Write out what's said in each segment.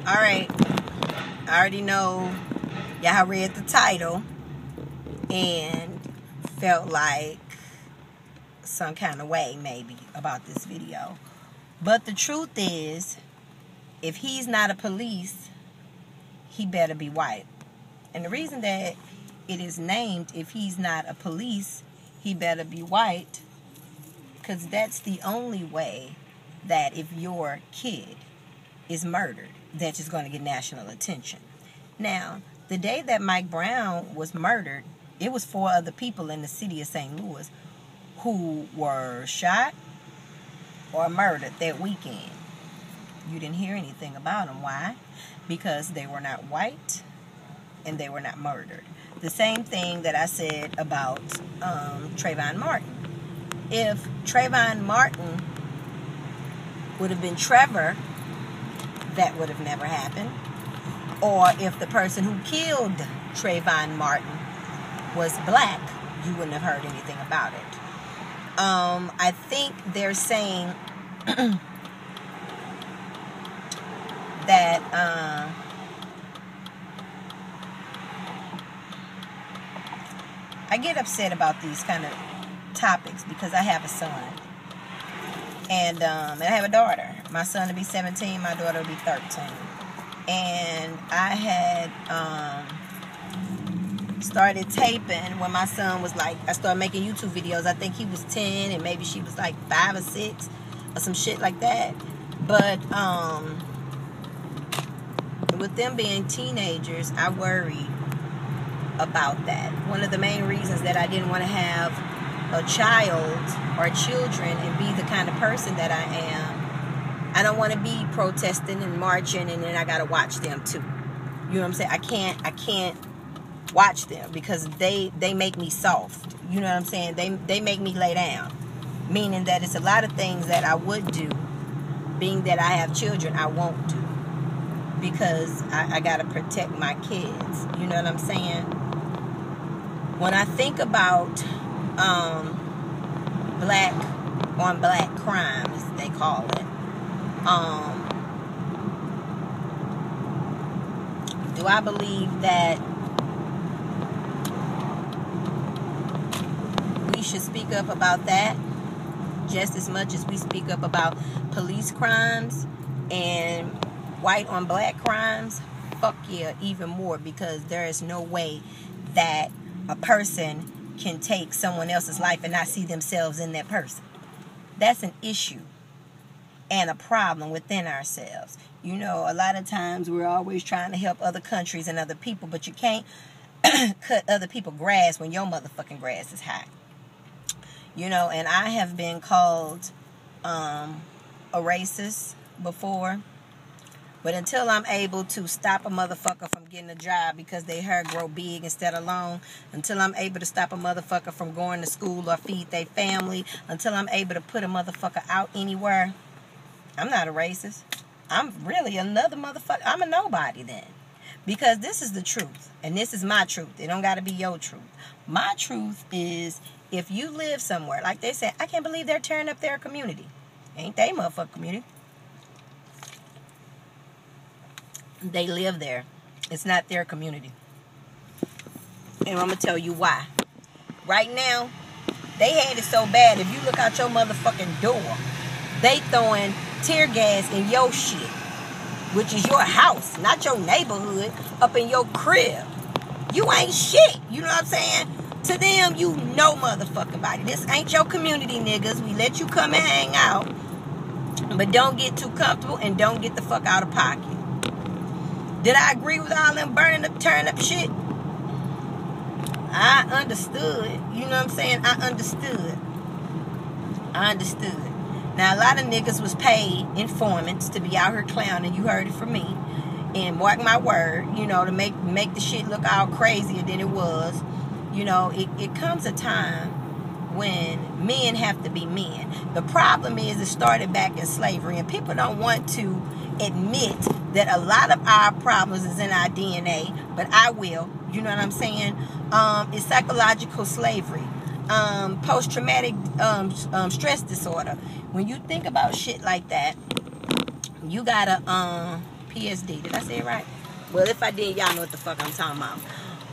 Alright, I already know y'all read the title and felt like some kind of way maybe about this video. But the truth is, if he's not a police, he better be white. And the reason that it is named, if he's not a police, he better be white, because that's the only way that if your kid is murdered, that is going to get national attention. Now, the day that Mike Brown was murdered, it was 4 other people in the city of St. Louis who were shot or murdered that weekend. You didn't hear anything about them. Why? Because they were not white and they were not murdered. The same thing that I said about Trayvon Martin. If Trayvon Martin would have been Trevor, that would have never happened. Or if the person who killed Trayvon Martin was black, you wouldn't have heard anything about it. I think they're saying that I get upset about these kind of topics because I have a son. And I have a daughter. My son will be 17, my daughter will be 13. And I had started taping when my son was like, I started making YouTube videos. I think he was 10 and maybe she was like 5 or 6 or some shit like that. But with them being teenagers, I worried about that. One of the main reasons that I didn't want to have a child or children and be the kind of person that I am, I don't want to be protesting and marching and then I gotta watch them too. You know what I'm saying? I can't watch them because they make me soft. You know what I'm saying? They make me lay down. Meaning that it's a lot of things that I would do, being that I have children, I won't do. Because I gotta protect my kids. You know what I'm saying? When I think about black on black crimes, they call it. Do I believe that we should speak up about that just as much as we speak up about police crimes and white on black crimes? Fuck yeah, even more, because there is no way that a person can take someone else's life and not see themselves in that person. That's an issue and a problem within ourselves. You know, a lot of times we're always trying to help other countries and other people, but you can't cut other people's grass when your motherfucking grass is high. You know, and I have been called a racist before. But until I'm able to stop a motherfucker from getting a job because their hair grow big instead of long, until I'm able to stop a motherfucker from going to school or feed their family, until I'm able to put a motherfucker out anywhere, I'm not a racist. I'm really another motherfucker. I'm a nobody then. Because this is the truth. And this is my truth. It don't got to be your truth. My truth is, if you live somewhere, like they said, I can't believe they're tearing up their community. Ain't they motherfucking community? They live there. It's not their community. And I'm going to tell you why. Right now, they had it so bad, if you look out your motherfucking door, they throwing tear gas in your shit, which is your house, not your neighborhood, up in your crib. You ain't shit. You know what I'm saying? To them, you know motherfucking body. This ain't your community, niggas. We let you come and hang out, but don't get too comfortable and don't get the fuck out of pocket. Did I agree with all them burning up, tearing up shit? I understood. You know what I'm saying? I understood. Now, a lot of niggas was paid informants to be out here clowning. You heard it from me. And mark my word, you know, to make the shit look all crazier than it was. You know, it comes a time when men have to be men. The problem is it started back in slavery, and people don't want to admit that a lot of our problems is in our DNA, but I will. You know what I'm saying? It's psychological slavery, post-traumatic stress disorder. When you think about shit like that, you gotta PSD. Did I say it right? Well, if I did, y'all know what the fuck I'm talking about.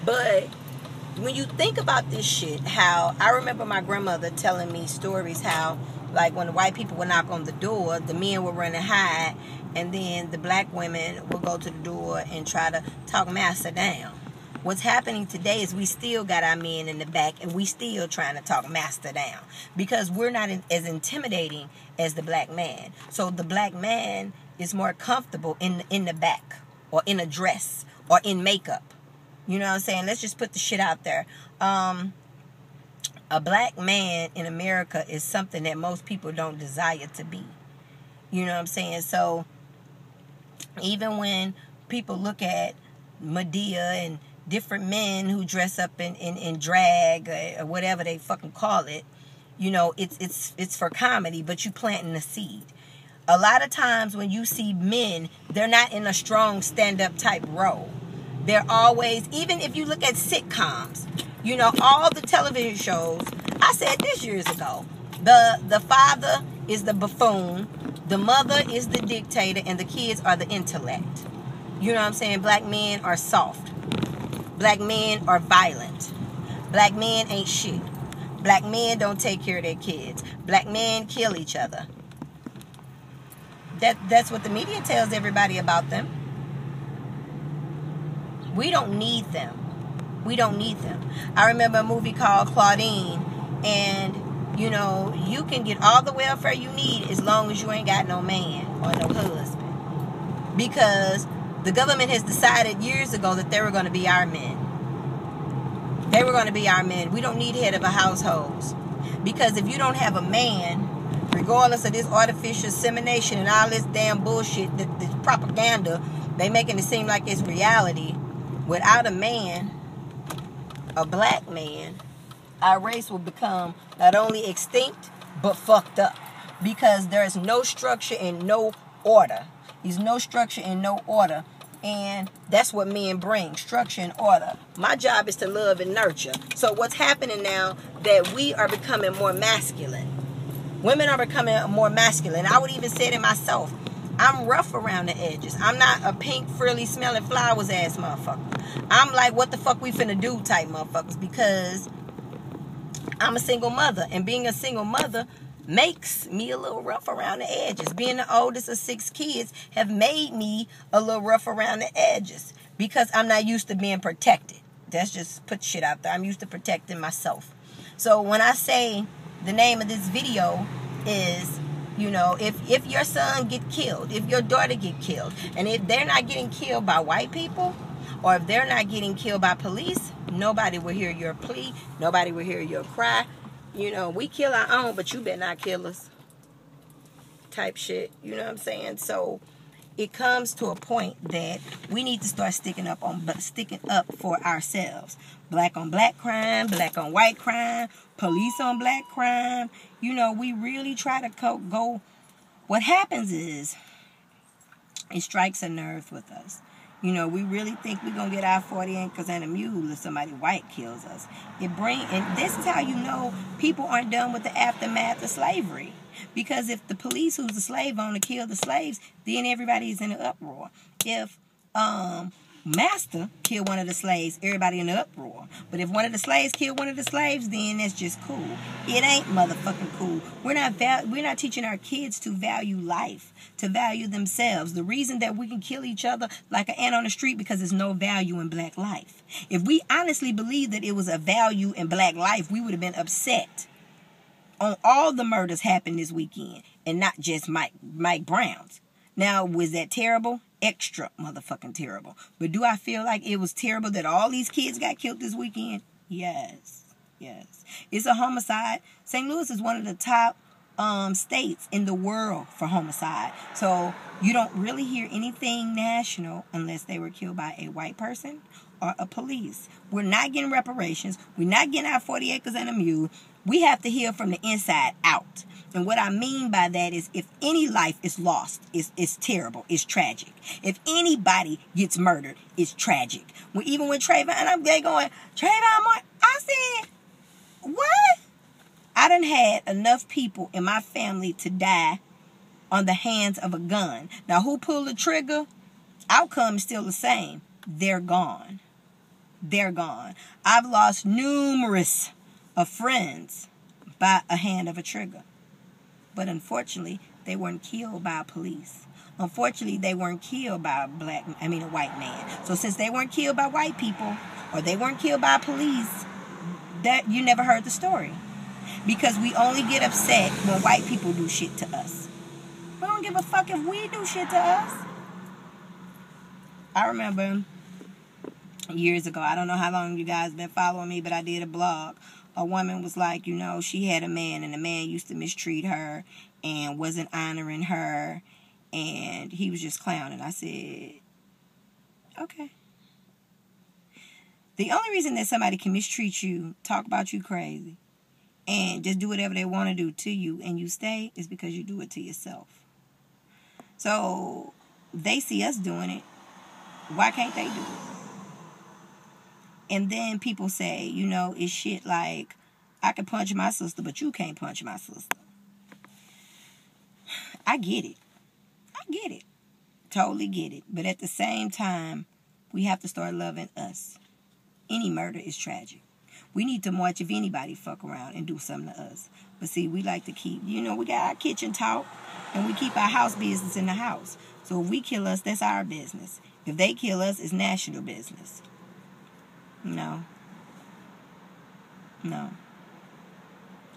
But when you think about this shit, how I remember my grandmother telling me stories how, like, when the white people would knock on the door, the men would run and hide, and then the black women would go to the door and try to talk master down. What's happening today is we still got our men in the back, and we still trying to talk master down because we're not as intimidating as the black man. So the black man is more comfortable in the back, or in a dress, or in makeup. You know what I'm saying? Let's just put the shit out there. A black man in America is something that most people don't desire to be. You know what I'm saying? So even when people look at Medea and different men who dress up in drag or whatever they fucking call it, you know, it's for comedy, but you planting a seed. A lot of times when you see men, they're not in a strong stand-up type role. They're always, even if you look at sitcoms, you know, all the television shows, I said this years ago, the father is the buffoon, the mother is the dictator, and the kids are the intellect. You know what I'm saying? Black men are soft. Black men are violent. Black men ain't shit. Black men don't take care of their kids. Black men kill each other. That's what the media tells everybody about them. We don't need them. We don't need them. I remember a movie called Claudine, and, you know, you can get all the welfare you need as long as you ain't got no man or no husband. Because the government has decided years ago that they were going to be our men. They were going to be our men. We don't need head of a household. Because if you don't have a man, regardless of this artificial insemination and all this damn bullshit, this propaganda, they making it seem like it's reality. Without a man, a black man, our race will become not only extinct, but fucked up. Because there is no structure and no order. There's no structure and no order. And that's what men bring, structure and order. My job is to love and nurture. So what's happening now, that we are becoming more masculine. Women are becoming more masculine. I would even say it myself. I'm rough around the edges. I'm not a pink, frilly, smelling flowers ass motherfucker. I'm like, what the fuck we finna do type motherfuckers, because I'm a single mother. And being a single mother makes me a little rough around the edges. Being the oldest of 6 kids have made me a little rough around the edges because I'm not used to being protected. That's just put shit out there. I'm used to protecting myself. So when I say the name of this video is, you know, if your son get killed, if your daughter get killed, and if they're not getting killed by white people, or if they're not getting killed by police, nobody will hear your plea. Nobody will hear your cry. You know, we kill our own, but you better not kill us. Type shit. You know what I'm saying? So it comes to a point that we need to start sticking up for ourselves. Black on black crime, black on white crime, police on black crime. You know, we really try to go. What happens is, it strikes a nerve with us. You know, we really think we're going to get our 40 acres and a mule if somebody white kills us. And this is how you know people aren't done with the aftermath of slavery. Because if the police who's the slave owner kill the slaves, then everybody's in an uproar. If master killed one of the slaves, everybody in an uproar. But if one of the slaves killed one of the slaves, then that's just cool. It ain't motherfucking cool. We're not teaching our kids to value life, to value themselves. The reason that we can kill each other like an ant on the street, because there's no value in black life. If we honestly believed that it was a value in black life, we would have been upset on all the murders happened this weekend, and not just Mike Brown's. Now, was that terrible? Extra motherfucking terrible. But do I feel like it was terrible that all these kids got killed this weekend? Yes. Yes. It's a homicide. St. Louis is one of the top states in the world for homicide. So you don't really hear anything national unless they were killed by a white person or a police. We're not getting reparations. We're not getting our 40 acres and a mule. We have to heal from the inside out. And what I mean by that is, if any life is lost, it's terrible. It's tragic. If anybody gets murdered, it's tragic. Even when Trayvon, and I'm there going, Trayvon, I said, what? I done had enough people in my family to die on the hands of a gun. Now, who pulled the trigger? Outcome is still the same. They're gone. They're gone. I've lost numerous of friends by a hand of a trigger. But unfortunately, they weren't killed by police. Unfortunately, they weren't killed by a white man. So since they weren't killed by white people, or they weren't killed by police, that you never heard the story. Because we only get upset when white people do shit to us. We don't give a fuck if we do shit to us. I remember years ago, I don't know how long you guys been following me, but I did a blog. A woman was like, she had a man, and the man used to mistreat her and wasn't honoring her, and he was just clowning. I said, okay. The only reason that somebody can mistreat you, talk about you crazy, and just do whatever they want to do to you, and you stay, is because you do it to yourself. So, they see us doing it. Why can't they do it? And then people say, it's shit like, I can punch my sister, but you can't punch my sister. I get it. Totally get it. But at the same time, we have to start loving us. Any murder is tragic. We need to march if anybody fuck around and do something to us. But see, we like to keep, we got our kitchen talk, and we keep our house business in the house. So if we kill us, that's our business. If they kill us, it's national business. No.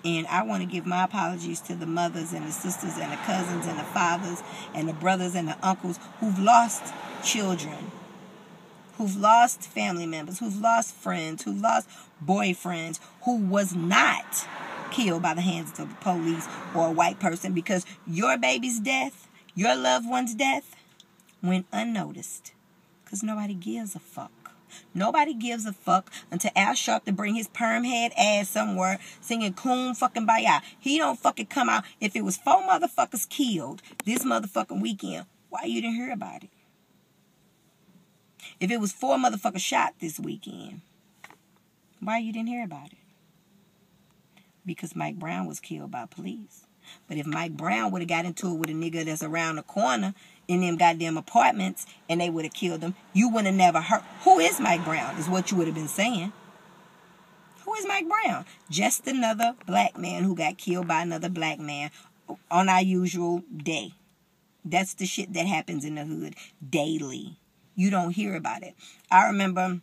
And I want to give my apologies to the mothers and the sisters and the cousins and the fathers and the brothers and the uncles who've lost children, who've lost family members, who've lost friends, who've lost boyfriends, who was not killed by the hands of the police or a white person, because your baby's death, your loved one's death, went unnoticed. Because nobody gives a fuck. Nobody gives a fuck until Al Sharpton bring his perm head ass somewhere singing Coon fucking Baya. He don't fucking come out. If it was 4 motherfuckers killed this motherfucking weekend, why you didn't hear about it? If it was 4 motherfuckers shot this weekend, why you didn't hear about it? Because Mike Brown was killed by police. But if Mike Brown would have got into it with a nigga that's around the corner in them goddamn apartments and they would have killed him, you would have never heard. Who is Mike Brown is what you would have been saying. Who is Mike Brown? Just another black man who got killed by another black man on our usual day. That's the shit that happens in the hood daily. You don't hear about it. I remember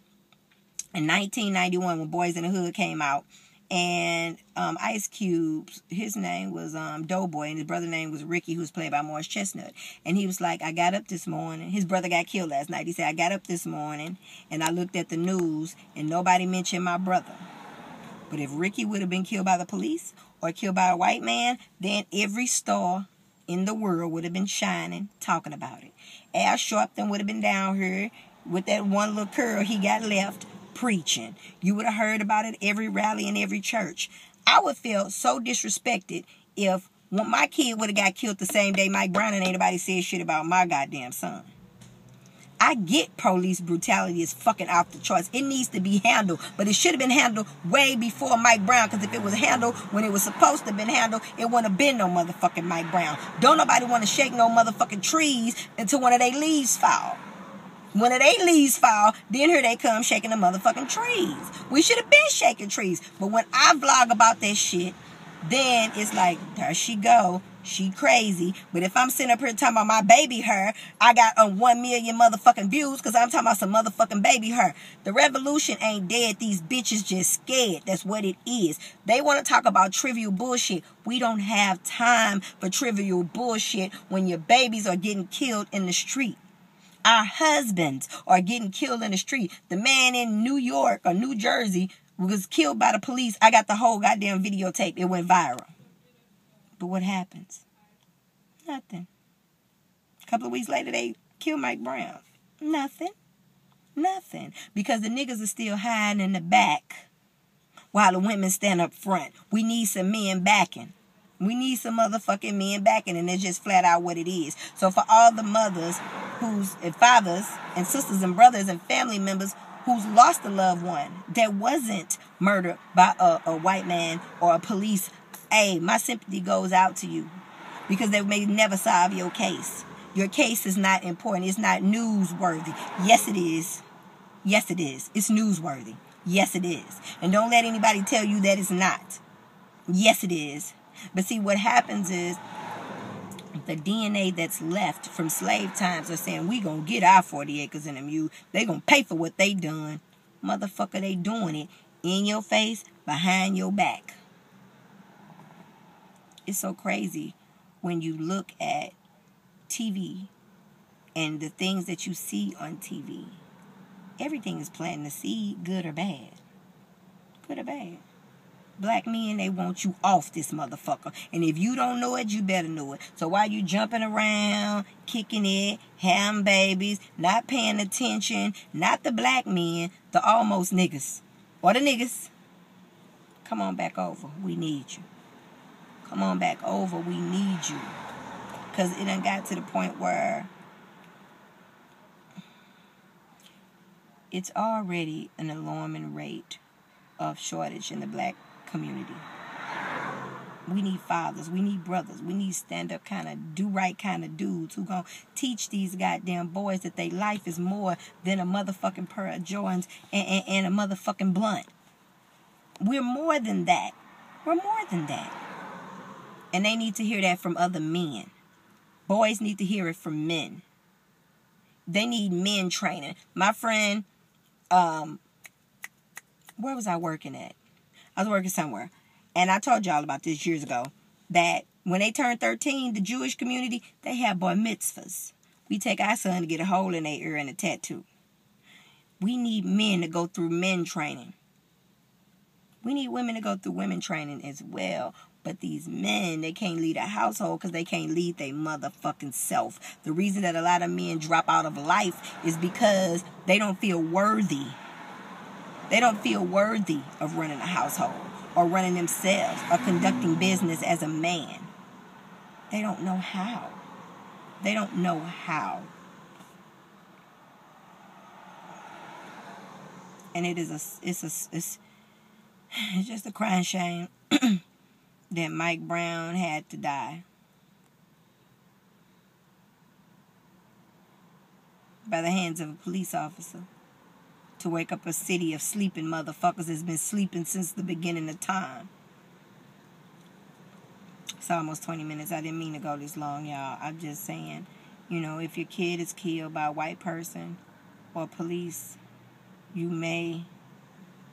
in 1991 when Boys in the Hood came out, and Ice Cube, his name was Doughboy, and his brother's name was Ricky, who was played by Morris Chestnut. And he was like, I got up this morning. His brother got killed last night. He said, I got up this morning, and I looked at the news, and nobody mentioned my brother. But if Ricky would have been killed by the police or killed by a white man, then every star in the world would have been shining, talking about it. Al Sharpton would have been down here with that one little curl he got left, preaching. You would have heard about it every rally in every church. I would feel so disrespected if my kid would have got killed the same day Mike Brown and ain't nobody said shit about my goddamn son. I get police brutality is fucking off the charts. It needs to be handled, but it should have been handled way before Mike Brown, because if it was handled when it was supposed to have been handled, it wouldn't have been no motherfucking Mike Brown. Don't nobody want to shake no motherfucking trees until one of their leaves fall. When they leaves fall, then here they come shaking the motherfucking trees. We should have been shaking trees. But when I vlog about that shit, then it's like, there she go. She crazy. But if I'm sitting up here talking about my baby hair, I got 1 million motherfucking views because I'm talking about some motherfucking baby hair. The revolution ain't dead. These bitches just scared. That's what it is. They want to talk about trivial bullshit. We don't have time for trivial bullshit when your babies are getting killed in the street. Our husbands are getting killed in the street. The man in New York or New Jersey was killed by the police. I got the whole goddamn videotape. It went viral. But what happens? Nothing. A couple of weeks later, they killed Mike Brown. Nothing. Because the niggas are still hiding in the back while the women stand up front. We need some men backing. We need some motherfucking men backing, and it's just flat out what it is. So for all the mothers and fathers and sisters and brothers and family members who's lost a loved one that wasn't murdered by a white man or a police, hey, my sympathy goes out to you, because they may never solve your case. Your case is not important. It's not newsworthy. Yes, it is. Yes, it is. It's newsworthy. Yes, it is. And don't let anybody tell you that it's not. Yes, it is. But see, what happens is the DNA that's left from slave times are saying, we gonna get our 40 acres and a mule. They gonna pay for what they done. Motherfucker, they doing it in your face, behind your back. It's so crazy when you look at TV and the things that you see on TV. Everything is planting a seed, good or bad. Good or bad. Black men, they want you off this motherfucker. And if you don't know it, you better know it. So while you jumping around, kicking it, having babies, not paying attention, not the black men, the almost niggas. Or the niggas. Come on back over. We need you. Come on back over. We need you. Because it done got to the point where it's already an alarming rate of shortage in the black community. We need fathers. We need brothers. We need stand-up kind of do-right kind of dudes who gonna teach these goddamn boys that their life is more than a motherfucking pair of Jordans and a motherfucking blunt. We're more than that. We're more than that. And they need to hear that from other men. Boys need to hear it from men. They need men training. My friend, where was I working at? I was working somewhere. And I told y'all about this years ago. That when they turn 13, the Jewish community, they have bar mitzvahs. We take our son to get a hole in their ear and a tattoo. We need men to go through men training. We need women to go through women training as well. But these men, they can't lead a household because they can't lead their motherfucking self. The reason that a lot of men drop out of life is because they don't feel worthy. They don't feel worthy of running a household or running themselves or conducting business as a man. They don't know how. They don't know how. And it's just a crying shame that Mike Brown had to die by the hands of a police officer to wake up a city of sleeping motherfuckers that's been sleeping since the beginning of time. It's almost 20 minutes. I didn't mean to go this long, y'all. I'm just saying, if your kid is killed by a white person or police, you may,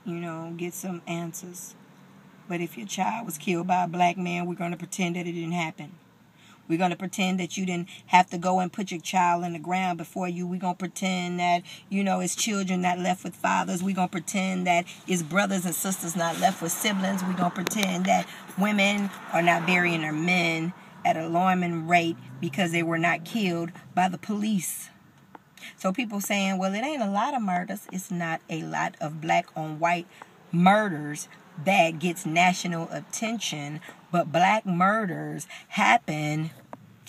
get some answers. But if your child was killed by a black man, we're going to pretend that it didn't happen. We're going to pretend that you didn't have to go and put your child in the ground before you. We're going to pretend that, it's children not left with fathers. We're going to pretend that it's brothers and sisters not left with siblings. We're going to pretend that women are not burying their men at an alarming rate because they were not killed by the police. So people saying, well, it ain't a lot of murders. It's not a lot of black on white murders that gets national attention, but black murders happen.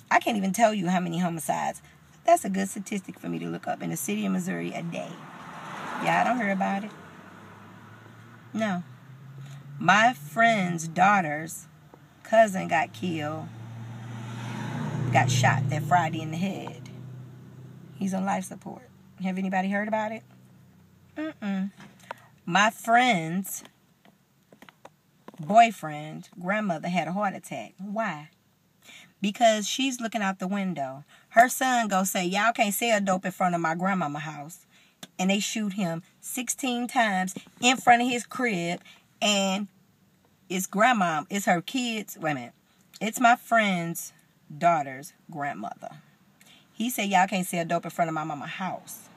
I can't even tell you how many homicides. That's a good statistic for me to look up in the city of Missouri a day. Yeah, I don't hear about it. No. My friend's daughter's cousin got killed, got shot that Friday in the head. He's on life support. Have anybody heard about it? My friend's boyfriend, grandmother had a heart attack. Why? Because she's looking out the window. Her son go say, y'all can't sell dope in front of my grandmama house. And they shoot him 16 times in front of his crib. And it's her kids. Wait a minute. It's my friend's daughter's grandmother. He said, y'all can't sell dope in front of my mama house.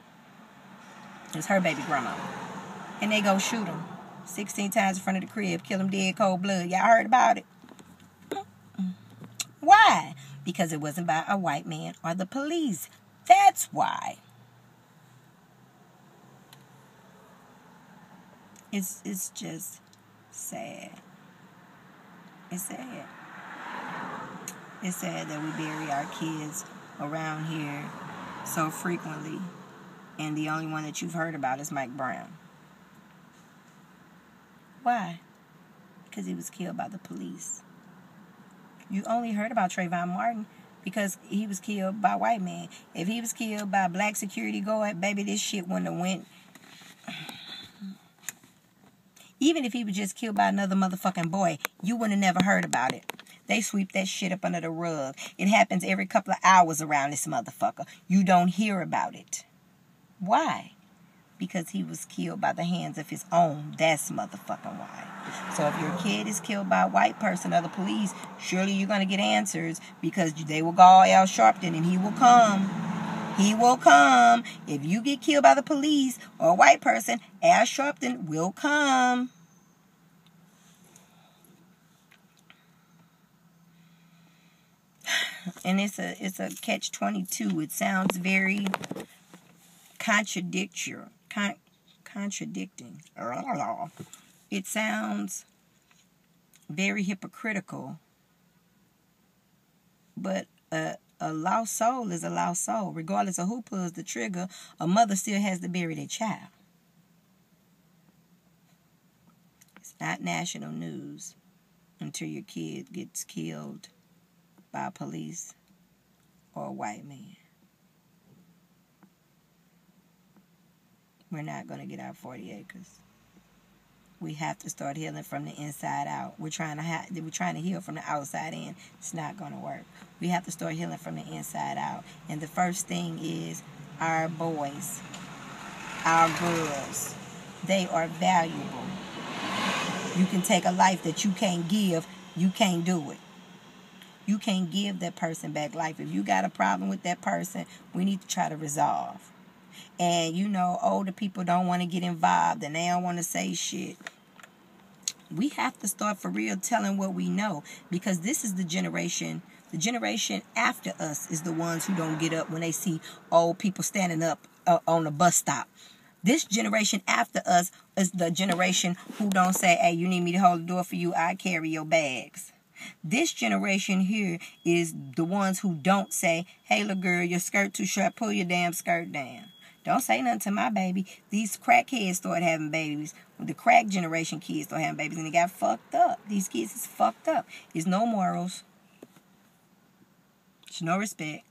It's her baby grandma. And they go shoot him 16 times in front of the crib, kill him dead, cold blood. Y'all heard about it? Why? Because it wasn't by a white man or the police. That's why. It's just sad. It's sad. It's sad that we bury our kids around here so frequently, and the only one that you've heard about is Mike Brown. Why? Because he was killed by the police. You only heard about Trayvon Martin because he was killed by a white man. If he was killed by a black security guard, baby, this shit wouldn't have went. Even if he was just killed by another motherfucking boy, you would have never heard about it. They sweep that shit up under the rug. It happens every couple of hours around this motherfucker. You don't hear about it. Why? Because he was killed by the hands of his own. That's motherfucking why. So if your kid is killed by a white person or the police, surely you're going to get answers, because they will call Al Sharpton and he will come. He will come. If you get killed by the police or a white person, Al Sharpton will come. And it's a catch-22. It sounds very contradicting. It sounds very hypocritical. But a lost soul is a lost soul. Regardless of who pulls the trigger, a mother still has to bury their child. It's not national news until your kid gets killed by police or a white man. We're not going to get our 40 acres. We have to start healing from the inside out. We're trying to heal from the outside in. It's not going to work. We have to start healing from the inside out. And the first thing is our boys, our girls. They are valuable. You can take a life that you can't give. You can't do it. You can't give that person back life. If you got a problem with that person, we need to try to resolve. And, you know, older people don't want to get involved and they don't want to say shit. We have to start for real telling what we know, because this is the generation after us is the ones who don't get up when they see old people standing up on the bus stop. This generation after us is the generation who don't say, hey, you need me to hold the door for you, I carry your bags. This generation here is the ones who don't say, hey, little girl, your skirt too short, pull your damn skirt down. Don't say nothing to my baby. These crackheads start having babies. The crack generation kids start having babies, and they got fucked up. These kids is fucked up. There's no morals. There's no respect.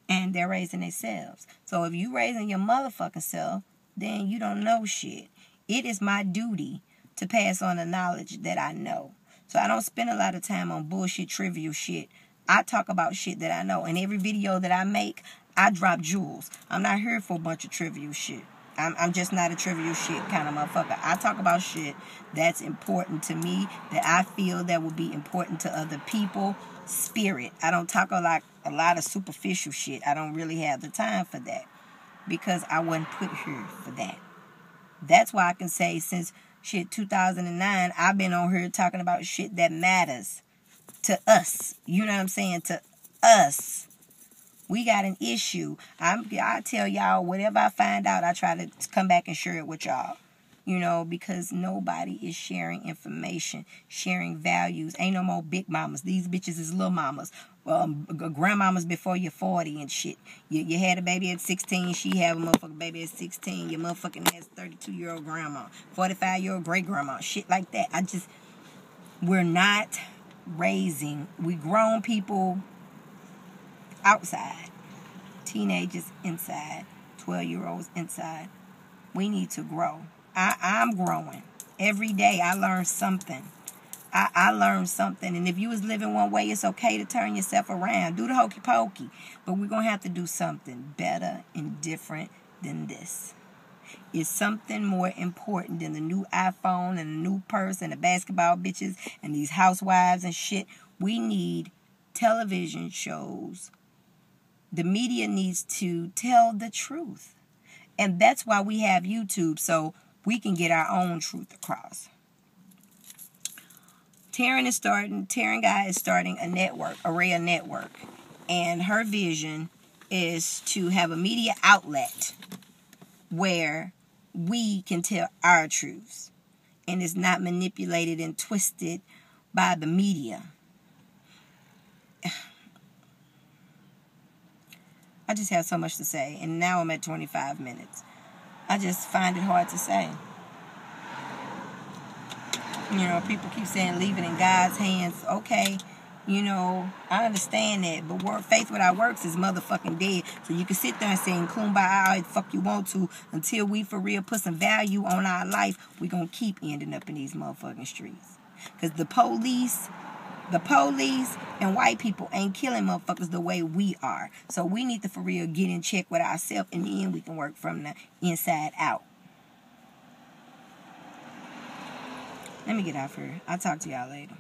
And they're raising themselves. So if you raising your motherfucking self, then you don't know shit. It is my duty to pass on the knowledge that I know. So I don't spend a lot of time on bullshit, trivial shit. I talk about shit that I know. And every video that I make, I drop jewels. I'm not here for a bunch of trivial shit. I'm just not a trivial shit kind of motherfucker. I talk about shit that's important to me, that I feel that will be important to other people. Spirit. I don't talk a lot of superficial shit. I don't really have the time for that, because I wasn't put here for that. That's why I can say since 2009, I've been on here talking about shit that matters to us. You know what I'm saying? To us. We got an issue. I tell y'all, whatever I find out, I try to come back and share it with y'all. You know, because nobody is sharing information, sharing values. Ain't no more big mamas. These bitches is little mamas. Grandmamas before you're 40 and shit. You had a baby at 16. She had a motherfucking baby at 16. Your motherfucking ass 32-year-old grandma. 45-year-old great-grandma. Shit like that. We're not raising. We grown people outside. Teenagers inside. 12-year-olds inside. We need to grow. I'm growing. Every day I learn something. I learned something. And if you was living one way, it's okay to turn yourself around. Do the hokey pokey. But we're going to have to do something better and different than this. It's something more important than the new iPhone and the new purse and the basketball bitches and these housewives and shit. We need television shows. The media needs to tell the truth. And that's why we have YouTube, so we can get our own truth across. Taryn Guy is starting a network, ARE Network. And her vision is to have a media outlet where we can tell our truths. And it's not manipulated and twisted by the media. I just have so much to say. And now I'm at 25 minutes. I just find it hard to say. You know, people keep saying leave it in God's hands. Okay, You know, I understand that, but faith without works is motherfucking dead. So you can sit there and say, kumbaya all the fuck you want to, until we for real put some value on our life, we gonna keep ending up in these motherfucking streets. Because the police and white people ain't killing motherfuckers the way we are. So we need to for real get in check with ourselves, and then we can work from the inside out. Let me get out here. I'll talk to y'all later.